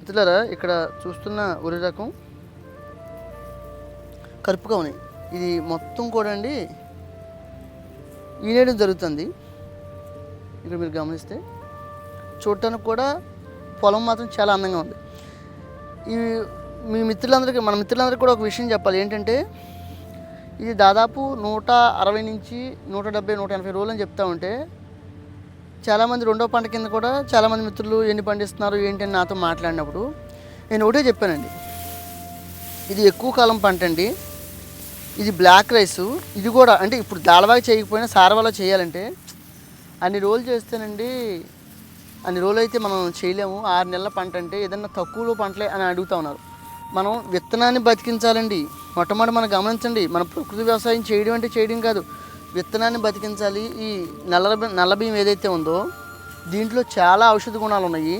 మిత్రులారా, ఇక్కడ చూస్తున్న వరి రకం కరుపుగా ఉన్నాయి. ఇది మొత్తం కూడా అండి ఈనేయడం జరుగుతుంది. ఇక్కడ మీరు గమనిస్తే చూడటానికి కూడా పొలం మాత్రం చాలా అందంగా ఉంది. ఈ మీ మిత్రులందరికీ, మన మిత్రులందరికీ కూడా ఒక విషయం చెప్పాలి. ఏంటంటే ఇది దాదాపు 160 నుంచి 170, 180 రోజులు అని చెప్తా ఉంటే చాలామంది రెండో పంట కింద కూడా చాలామంది మిత్రులు ఎన్ని పండిస్తున్నారు ఏంటి అని నాతో మాట్లాడినప్పుడు నేను ఒకటే చెప్పానండి. ఇది ఎక్కువ కాలం పంట అండి. ఇది బ్లాక్ రైస్. ఇది కూడా అంటే ఇప్పుడు దాళవాగా చేయకపోయినా సారవాలా చేయాలంటే అన్ని రోజులు చేస్తేనండి, అన్ని రోజులు అయితే మనం చేయలేము. 6 నెలల పంట అంటే ఏదన్నా తక్కువలో పంటలే అని అడుగుతూ ఉన్నారు. మనం విత్తనాన్ని బతికించాలండి. మొట్టమొదటి మనం గమనించండి, మన ప్రకృతి వ్యవసాయం చేయడం అంటే చేయడం కాదు, విత్తనాన్ని బతికించాలి. ఈ నల్ల బియ్యం ఏదైతే ఉందో దీంట్లో చాలా ఔషధ గుణాలు ఉన్నాయి.